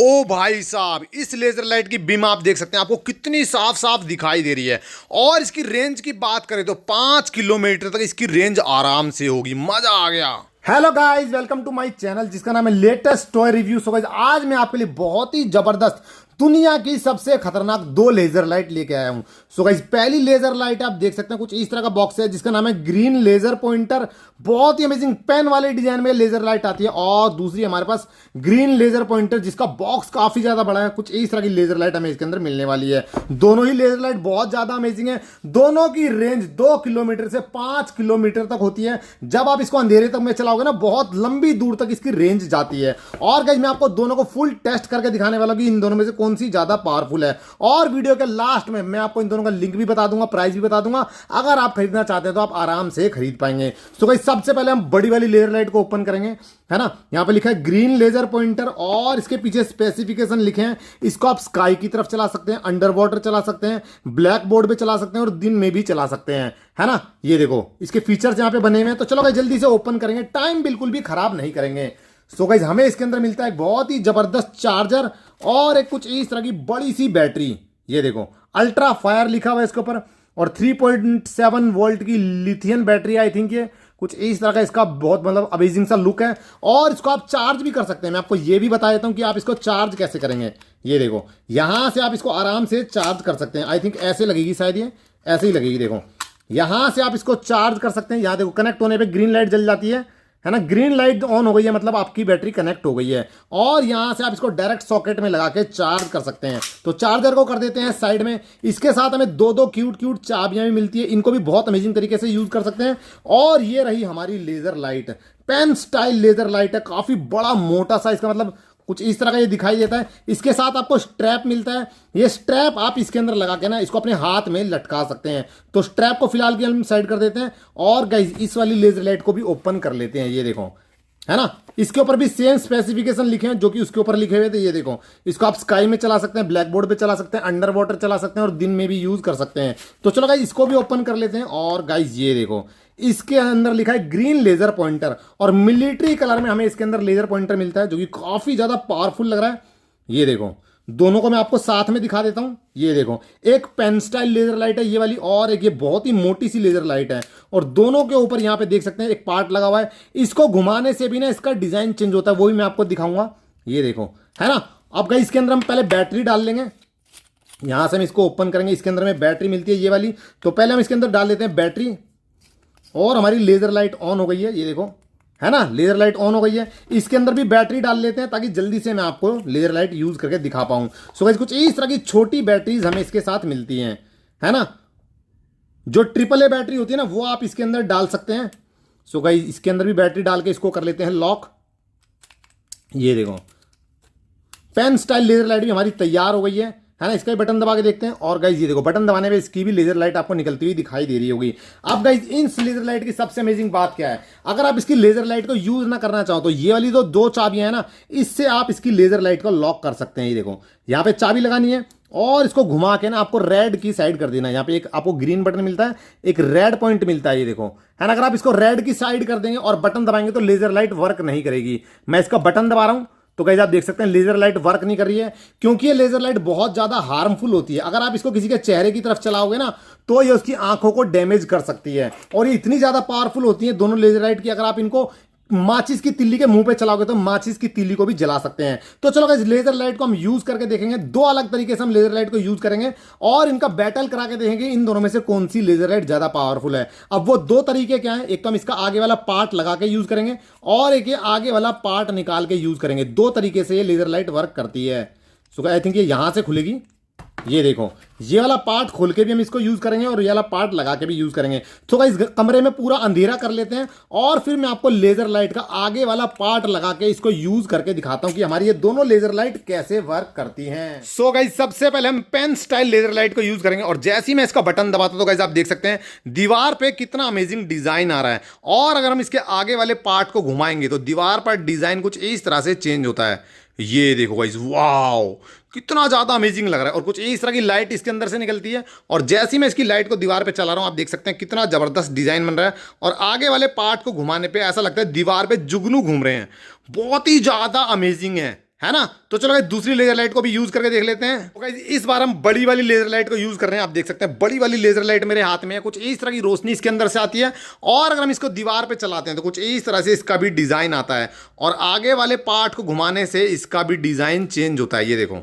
ओ भाई साहब, इस लेजर लाइट की बीम आप देख सकते हैं, आपको कितनी साफ साफ दिखाई दे रही है। और इसकी रेंज की बात करें तो 5 किलोमीटर तक इसकी रेंज आराम से होगी। मजा आ गया। Hello guys, welcome to my channel जिसका नाम है latest toy review. So guys, आज मैं आपके लिए बहुत ही जबरदस्त दुनिया की सबसे खतरनाक दो लेजर लाइट लेके आया हूं। सो गाइस, पहली लेजर लाइट आप देख सकते हैं, कुछ इस तरह का बॉक्स है जिसका नाम है ग्रीन लेजर पॉइंटर। बहुत ही अमेजिंग पेन वाले डिजाइन में लेजर लाइट आती है। और दूसरी हमारे पास ग्रीन लेजर पॉइंटर जिसका बॉक्स काफी ज्यादा बड़ा है। कुछ इस तरह की लेजर लाइट हमें इसके अंदर मिलने वाली है। दोनों ही लेजर लाइट बहुत ज्यादा अमेजिंग है। दोनों की रेंज 2 किलोमीटर से 5 किलोमीटर तक होती है। जब आप इसको अंधेरे तक में चलाओगे ना, बहुत लंबी दूर तक इसकी रेंज जाती है। और गाइस, मैं आपको दोनों को फुल टेस्ट करके दिखाने वाला हूं कि इन दोनों में से कौन सी ज्यादा पावरफुल है। और वीडियो के लास्ट में मैं आपको इन दोनों का लिंक भी बता दूंगा, प्राइस भी बता दूंगा। अगर आप खरीदना चाहते हैं तो आप आराम से खरीद पाएंगे। तो गाइस, सबसे पहले हम बड़ी वाली लेजर लाइट को ओपन करेंगे, है ना। यहां पे लिखा है ग्रीन लेजर पॉइंटर और इसके पीछे स्पेसिफिकेशन लिखे हैं। इसको आप स्काई की तरफ चला सकते हैं, अंडर वाटर चला सकते हैं, ब्लैक बोर्ड पे चला सकते हैं और दिन में भी चला सकते हैं, है ना। ये देखो इसके फीचर्स यहां पे बने हुए हैं। तो चलो गाइस, जल्दी से ओपन करेंगे, टाइम बिल्कुल भी खराब नहीं करेंगे। सो गाइस, हमें इसके अंदर मिलता है एक बहुत ही जबरदस्त चार्जर और एक कुछ इस तरह की बड़ी सी बैटरी। ये देखो अल्ट्रा फायर लिखा हुआ है इसके ऊपर और 3.7 वोल्ट की लिथियम बैटरी, आई थिंक ये कुछ इस तरह का इसका बहुत मतलब अमेजिंग सा लुक है। और इसको आप चार्ज भी कर सकते हैं। मैं आपको ये भी बता देता हूं कि आप इसको चार्ज कैसे करेंगे। ये देखो यहां से आप इसको आराम से चार्ज कर सकते हैं। आई थिंक ऐसे लगेगी, शायद ये ऐसे ही लगेगी। देखो यहां से आप इसको चार्ज कर सकते हैं। यहां देखो कनेक्ट होने पे ग्रीन लाइट जल जाती है ना। ग्रीन लाइट ऑन हो गई है, मतलब आपकी बैटरी कनेक्ट हो गई है। और यहां से आप इसको डायरेक्ट सॉकेट में लगा के चार्ज कर सकते हैं। तो चार्जर को कर देते हैं साइड में। इसके साथ हमें दो क्यूट क्यूट चाबियां भी मिलती है, इनको भी बहुत अमेजिंग तरीके से यूज कर सकते हैं। और ये रही हमारी laser light, pen style laser light है। काफी बड़ा मोटा सा इसका मतलब कुछ इस तरह का ये दिखाई देता है। इसके साथ आपको स्ट्रैप मिलता है। ये स्ट्रैप आप इसके अंदर लगा के ना इसको अपने हाथ में लटका सकते हैं। तो स्ट्रैप को फिलहाल के हम साइड कर देते हैं और गाइस, इस वाली लेजर लाइट को भी ओपन कर लेते हैं। ये देखो, है ना, इसके ऊपर भी सेम स्पेसिफिकेशन लिखे हैं जो कि उसके ऊपर लिखे हुए थे। ये देखो, इसको आप स्काई में चला सकते हैं, ब्लैक बोर्ड पे चला सकते हैं, अंडर वाटर चला सकते हैं और दिन में भी यूज कर सकते हैं। तो चलो गाइस, इसको भी ओपन कर लेते हैं। और गाइस ये देखो, इसके अंदर लिखा है ग्रीन लेजर पॉइंटर और मिलिट्री कलर में हमें इसके अंदर लेजर पॉइंटर मिलता है, जो कि काफी ज्यादा पावरफुल लग रहा है। ये देखो, दोनों को मैं आपको साथ में दिखा देता हूं। ये देखो, एक पेन स्टाइल लेजर लाइट है ये वाली, और एक ये बहुत ही मोटी सी लेजर लाइट है। और दोनों के ऊपर यहां पे देख सकते हैं एक पार्ट लगा हुआ है। इसको घुमाने से भी ना इसका डिजाइन चेंज होता है, वो भी मैं आपको दिखाऊंगा। ये देखो, है ना। अब गाइस, इसके अंदर हम पहले बैटरी डाल लेंगे। यहां से हम इसको ओपन करेंगे, इसके अंदर में बैटरी मिलती है ये वाली। तो पहले हम इसके अंदर डाल लेते हैं बैटरी और हमारी लेजर लाइट ऑन हो गई है। ये देखो, है ना, लेजर लाइट ऑन हो गई है। इसके अंदर भी बैटरी डाल लेते हैं ताकि जल्दी से मैं आपको लेजर लाइट यूज करके दिखा पाऊं। सो गाइस, कुछ इस तरह की छोटी बैटरीज हमें इसके साथ मिलती हैं, है ना। जो ट्रिपल ए बैटरी होती है ना, वो आप इसके अंदर डाल सकते हैं। सो गाइस, इसके अंदर भी बैटरी डाल के इसको कर लेते हैं लॉक। ये देखो, पेन स्टाइल लेजर लाइट भी हमारी तैयार हो गई है ना। इसका भी बटन दबा के देखते हैं। और गाइस ये देखो, बटन दबाने पे इसकी भी लेजर लाइट आपको निकलती हुई दिखाई दे रही होगी। अब गाइस, इन लेजर लाइट की सबसे अमेजिंग बात क्या है, अगर आप इसकी लेजर लाइट को यूज ना करना चाहो तो ये वाली जो दो चाबियां है ना, इससे आप इसकी लेजर लाइट को लॉक कर सकते हैं। ये देखो, यहाँ पे चाबी लगानी है और इसको घुमा के ना आपको रेड की साइड कर देना है। यहाँ पे एक आपको ग्रीन बटन मिलता है, एक रेड पॉइंट मिलता है। ये देखो, है ना। अगर आप इसको रेड की साइड कर देंगे और बटन दबाएंगे तो लेजर लाइट वर्क नहीं करेगी। मैं इसका बटन दबा रहा हूं तो गाइस, आप देख सकते हैं लेजर लाइट वर्क नहीं कर रही है, क्योंकि ये लेजर लाइट बहुत ज्यादा हार्मफुल होती है। अगर आप इसको किसी के चेहरे की तरफ चलाओगे ना, तो ये उसकी आंखों को डैमेज कर सकती है। और ये इतनी ज्यादा पावरफुल होती है दोनों लेजर लाइट की, अगर आप इनको माचिस की तिल्ली के मुंह पे चलाओगे तो माचिस की तिल्ली को भी जला सकते हैं। तो चलो गाइस, लेजर लाइट को हम यूज करके देखेंगे। दो अलग तरीके से हम लेजर लाइट को यूज करेंगे और इनका बैटल करा के देखेंगे इन दोनों में से कौन सी लेजर लाइट ज्यादा पावरफुल है। अब वो दो तरीके क्या है, एक तो हम इसका आगे वाला पार्ट लगा के यूज करेंगे और एक ये आगे वाला पार्ट निकाल के यूज करेंगे। दो तरीके से ये लेजर लाइट वर्क करती है। सो आई थिंक ये यहां से खुलेगी। ये देखो, ये वाला पार्ट खोल के भी हम इसको यूज करेंगे और ये वाला पार्ट लगा के भी यूज करेंगे। तो गाइस, कमरे में पूरा अंधेरा कर लेते हैं और फिर मैं आपको लेजर लाइट का आगे वाला पार्ट लगा के इसको यूज करके दिखाता हूं कि हमारी ये दोनों लेजर लाइट कैसे वर्क करती हैं। सो गाइस, सबसे पहले हम पेन स्टाइल लेजर लाइट को यूज करेंगे और जैसे ही मैं इसका बटन दबाता हूं तो गाइस, आप देख सकते हैं दीवार पे कितना अमेजिंग डिजाइन आ रहा है। और अगर हम इसके आगे वाले पार्ट को घुमाएंगे तो दीवार पर डिजाइन कुछ इस तरह से चेंज होता है। ये देखो गाइस, वाओ, कितना ज्यादा अमेजिंग लग रहा है। और कुछ इस तरह की लाइट इसके अंदर से निकलती है और जैसे ही मैं इसकी लाइट को दीवार पे चला रहा हूं, आप देख सकते हैं कितना जबरदस्त डिजाइन बन रहा है। और आगे वाले पार्ट को घुमाने पे ऐसा लगता है दीवार पे जुगनू घूम रहे हैं। बहुत ही ज्यादा अमेजिंग है है ना। तो चलो गाइस दूसरी लेजर लाइट को भी यूज करके देख लेते हैं। तो गाइस इस बार हम बड़ी वाली लेजर लाइट को यूज कर रहे हैं। आप देख सकते हैं बड़ी वाली लेजर लाइट मेरे हाथ में है। कुछ इस तरह की रोशनी इसके अंदर से आती है और अगर हम इसको दीवार पे चलाते हैं तो कुछ इस तरह से इसका भी डिजाइन आता है और आगे वाले पार्ट को घुमाने से इसका भी डिजाइन चेंज होता है। ये देखो,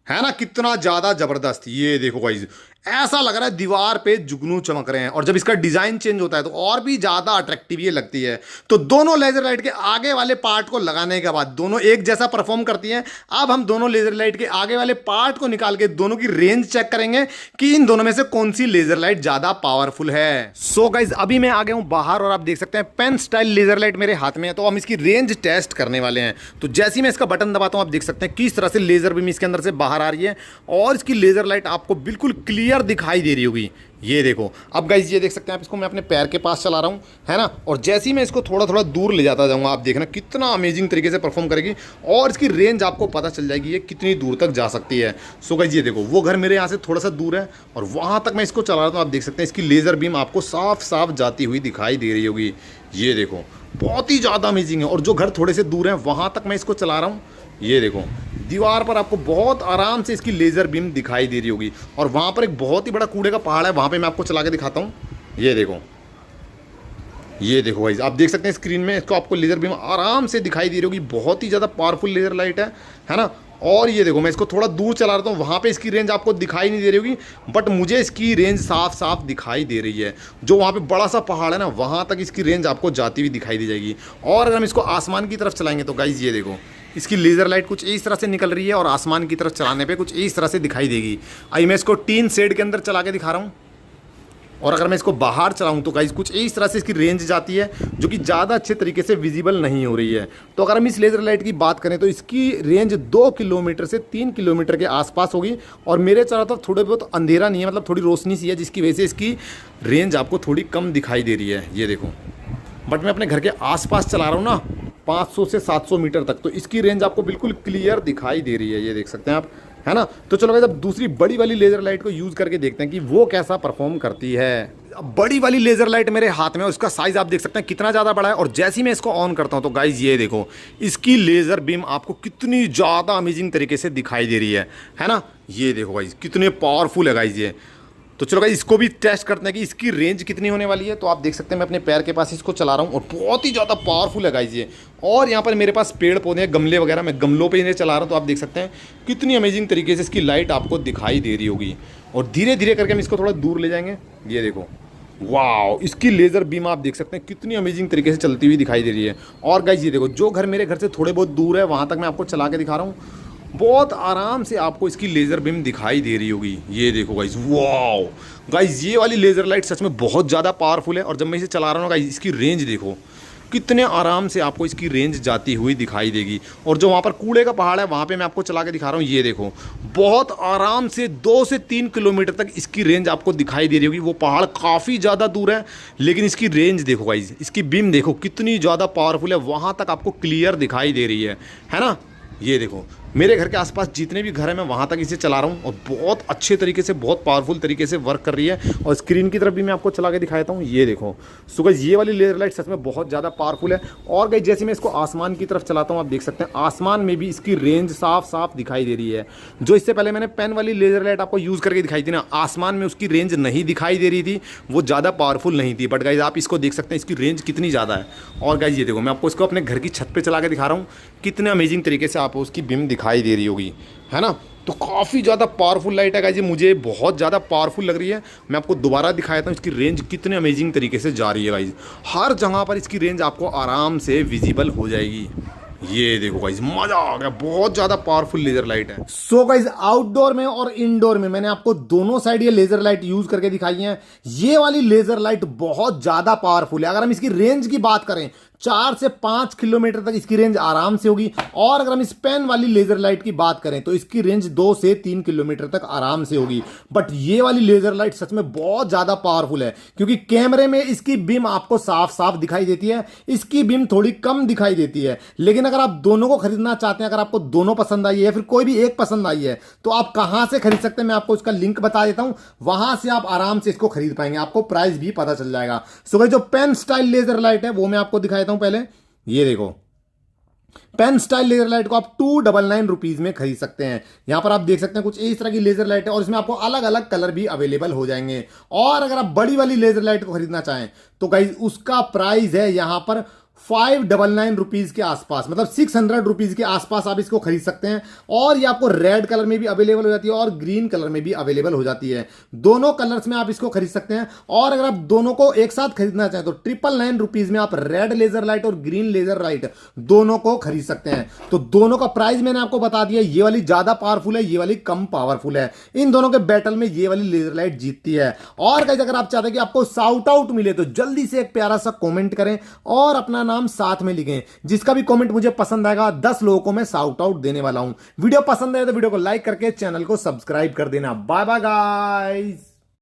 है ना, कितना ज्यादा जबरदस्त। ये देखो गाइस, ऐसा लग रहा है दीवार पे जुगनू चमक रहे हैं और जब इसका डिजाइन चेंज होता है तो और भी ज्यादा अट्रैक्टिव ये लगती है। तो दोनों लेजर लाइट के आगे वाले पार्ट को लगाने के बाद दोनों एक जैसा परफॉर्म करती हैं। अब हम दोनों लेजर लाइट के आगे वाले पार्ट को निकाल के दोनों की रेंज चेक करेंगे कि इन दोनों में से कौन सी लेजर लाइट ज्यादा पावरफुल है। सो गाइस अभी मैं आ गया हूं बाहर और आप देख सकते हैं पेन स्टाइल लेजर लाइट मेरे हाथ में है। तो हम इसकी रेंज टेस्ट करने वाले हैं। तो जैसे ही मैं इसका बटन दबाता हूं आप देख सकते हैं किस तरह से लेजर बीम इसके अंदर से बाहर आ रही है और इसकी लेजर लाइट आपको बिल्कुल क्लियर दिखाई दे रही होगी। ये देखो, अब गाइस ये देख सकते हैं आप, इसको मैं अपने पैर के पास चला रहा हूं, है ना, और जैसे ही मैं इसको थोड़ा थोड़ा दूर ले जाता जाऊंगा आप देखना कितना अमेजिंग तरीके से परफॉर्म करेगी और इसकी रेंज आपको पता चल जाएगी ये कितनी दूर तक जा सकती है। सो गाइस ये देखो, वो घर मेरे यहाँ से थोड़ा सा दूर है और वहां तक मैं इसको चला रहा हूँ। आप देख सकते हैं इसकी लेजर बीम आपको साफ साफ जाती हुई दिखाई दे रही होगी। ये देखो, बहुत ही ज़्यादा अमेजिंग है। और जो घर थोड़े से दूर है वहां तक मैं इसको चला रहा हूँ। ये देखो, दीवार पर आपको बहुत आराम से इसकी लेजर बीम दिखाई दे रही होगी और वहां पर एक बहुत ही बड़ा कूड़े का पहाड़ है, वहां पे मैं आपको चला के दिखाता हूं। ये देखो, ये देखो गाइस, आप देख सकते हैं स्क्रीन में इसको आपको लेजर बीम आराम से दिखाई दे रही होगी। बहुत ही ज़्यादा पावरफुल लेजर लाइट है ना। और ये देखो, मैं इसको थोड़ा दूर चला रहा हूँ, वहाँ पे इसकी रेंज आपको दिखाई नहीं दे रही होगी बट मुझे इसकी रेंज साफ साफ दिखाई दे रही है। जो वहाँ पे बड़ा सा पहाड़ है ना, वहाँ तक इसकी रेंज आपको जाती हुई दिखाई दी जाएगी। और अगर हम इसको आसमान की तरफ चलाएंगे तो गाइस ये देखो, इसकी लेज़र लाइट कुछ इस तरह से निकल रही है और आसमान की तरफ चलाने पे कुछ इस तरह से दिखाई देगी। आई मैं इसको टीन शेड के अंदर चला के दिखा रहा हूँ और अगर मैं इसको बाहर चलाऊं तो गाइस कुछ इस तरह से इसकी रेंज जाती है जो कि ज़्यादा अच्छे तरीके से विजिबल नहीं हो रही है। तो अगर हम इस लेज़र लाइट की बात करें तो इसकी रेंज 2 किलोमीटर से 3 किलोमीटर के आसपास होगी और मेरे चारों तरफ थोड़े बहुत अंधेरा नहीं है, मतलब थोड़ी रोशनी सी है जिसकी वजह से इसकी रेंज आपको थोड़ी कम दिखाई दे रही है। ये देखो, बट मैं अपने घर के आसपास चला रहा हूँ ना 500 से 700 मीटर तक, तो इसकी रेंज आपको बिल्कुल क्लियर दिखाई दे रही है। ये देख सकते हैं आप, है ना। तो चलो गाइस अब दूसरी बड़ी वाली लेजर लाइट को यूज़ करके देखते हैं कि वो कैसा परफॉर्म करती है। अब बड़ी वाली लेजर लाइट मेरे हाथ में है, उसका साइज़ आप देख सकते हैं कितना ज़्यादा बड़ा है और जैसे ही मैं इसको ऑन करता हूँ तो गाइस ये देखो, इसकी लेज़र बीम आपको कितनी ज़्यादा अमेजिंग तरीके से दिखाई दे रही है ना। ये देखो गाइस, कितने पावरफुल है गाइस ये। तो चलो गाइस इसको भी टेस्ट करते हैं कि इसकी रेंज कितनी होने वाली है। तो आप देख सकते हैं मैं अपने पैर के पास इसको चला रहा हूँ और बहुत ही ज़्यादा पावरफुल है गाइस ये। और यहाँ पर मेरे पास पेड़ पौधे हैं, गमले वगैरह, मैं गमलों पे इन्हें चला रहा हूँ। तो आप देख सकते हैं कितनी अमेजिंग तरीके से इसकी लाइट आपको दिखाई दे रही होगी। और धीरे धीरे करके हम इसको थोड़ा दूर ले जाएंगे। ये देखो, वाओ, इसकी लेज़र बीम आप देख सकते हैं कितनी अमेजिंग तरीके से चलती हुई दिखाई दे रही है। और गाइस ये देखो, जो घर मेरे घर से थोड़े बहुत दूर है वहाँ तक मैं आपको चला के दिखा रहा हूँ, बहुत आराम से आपको इसकी लेज़र बीम दिखाई दे रही होगी। ये देखो गाइस, वाओ गाइस, ये वाली लेज़र लाइट सच में बहुत ज़्यादा पावरफुल है। और जब मैं इसे चला रहा हूँ गाइस, इसकी रेंज देखो कितने आराम से आपको इसकी रेंज जाती हुई दिखाई देगी। और जो वहाँ पर कूड़े का पहाड़ है वहाँ पे मैं आपको चला के दिखा रहा हूँ। ये देखो, बहुत आराम से 2 से 3 किलोमीटर तक इसकी रेंज आपको दिखाई दे रही होगी। वो पहाड़ काफ़ी ज़्यादा दूर है लेकिन इसकी रेंज देखो गाइस, इसकी बीम देखो कितनी ज़्यादा पावरफुल है, वहाँ तक आपको क्लियर दिखाई दे रही है ना। ये देखो, मेरे घर के आसपास जितने भी घर हैं मैं वहाँ तक इसे चला रहा हूँ और बहुत अच्छे तरीके से, बहुत पावरफुल तरीके से वर्क कर रही है। और स्क्रीन की तरफ भी मैं आपको चला के दिखाता हूँ। ये देखो, सो गाइस ये वाली लेज़र लाइट सच में बहुत ज़्यादा पावरफुल है। और गाइस जैसे मैं इसको आसमान की तरफ चलाता हूँ आप देख सकते हैं आसमान में भी इसकी रेंज साफ साफ दिखाई दे रही है। जो इससे पहले मैंने पेन वाली लेज़र लाइट आपको यूज़ करके दिखाई थी ना, आसमान में उसकी रेंज नहीं दिखाई दे रही थी, वो ज़्यादा पावरफुल नहीं थी। बट गाइस आप इसको देख सकते हैं इसकी रेंज कितनी ज़्यादा है। और गाइस ये देखो, मैं आपको इसको अपने घर की छत पर चला के दिखा रहा हूँ, कितने अमेजिंग तरीके से आपको उसकी बीम दिखाई दे रही होगी, है ना। तो काफ़ी ज़्यादा पावरफुल लाइट है गाइस, ये मुझे बहुत ज़्यादा पावरफुल लग रही है। मैं आपको दोबारा दिखाया था इसकी रेंज कितने अमेजिंग तरीके से जा रही है गाइस। हर जगह पर इसकी रेंज आपको आराम से विजिबल हो जाएगी। ये देखो गाइस, मजा आ गया, बहुत ज्यादा पावरफुल लेजर लाइट है। सो गाइस आउटडोर में और इंडोर में मैंने आपको दोनों साइड ये लेजर लाइट यूज करके दिखाई है। ये वाली लेजर लाइट बहुत ज्यादा पावरफुल है। अगर हम इसकी रेंज की बात करें 4 से 5 किलोमीटर तक इसकी रेंज आराम से होगी। और अगर हम इस पेन वाली लेजर लाइट की बात करें तो इसकी रेंज 2 से 3 किलोमीटर तक आराम से होगी। बट ये वाली लेजर लाइट सच में बहुत ज्यादा पावरफुल है क्योंकि कैमरे में इसकी बीम आपको साफ साफ दिखाई देती है, इसकी बीम थोड़ी कम दिखाई देती है। लेकिन अगर आप दोनों को खरीदना चाहते हैं, अगर आपको दोनों पसंद आई है फिर कोई भी एक पसंद आई है, तो आप कहां से खरीद सकते हैं मैं आपको इसका लिंक बता देता हूं। वहां से आप आराम से इसको खरीद पाएंगे, आपको प्राइस भी पता चल जाएगा। सो गाइस जो पेन स्टाइल लेजर लाइट है वो मैं आपको दिखाता हूं। पहले ये देखो, पेन स्टाइल लेजर लाइट को आप 299 रुपीज में खरीद सकते हैं। यहां पर आप देख सकते हैं कुछ इस तरह की लेजर लाइट है और इसमें आपको अलग अलग कलर भी अवेलेबल हो जाएंगे। और अगर आप बड़ी वाली लेजर लाइट को खरीदना चाहें तो गाइज उसका प्राइस है यहां पर 599 रुपीज के आसपास, मतलब 600 रुपीज के आसपास आप इसको खरीद सकते हैं। और ये आपको रेड कलर में भी अवेलेबल हो जाती है और ग्रीन कलर में भी अवेलेबल हो जाती है। दोनों कलर्स में आप इसको खरीद सकते हैं। और अगर आप दोनों को एक साथ खरीदना चाहें तो 999 रुपीज में आप रेड लेजर लाइट और ग्रीन लेजर लाइट दोनों को खरीद सकते हैं। तो दोनों का प्राइस मैंने आपको बता दिया, ये वाली ज्यादा पावरफुल है, ये वाली कम पावरफुल है। इन दोनों के बैटल में ये वाली लेजर लाइट जीतती है। और गाइस अगर आप चाहते हैं कि आपको शाउट आउट मिले तो जल्दी से एक प्यारा सा कॉमेंट करें और अपना नाम साथ में लिखें। जिसका भी कमेंट मुझे पसंद आएगा 10 लोगों को मैं शाउट आउट देने वाला हूं। वीडियो पसंद आए तो वीडियो को लाइक करके चैनल को सब्सक्राइब कर देना। Bye bye guys.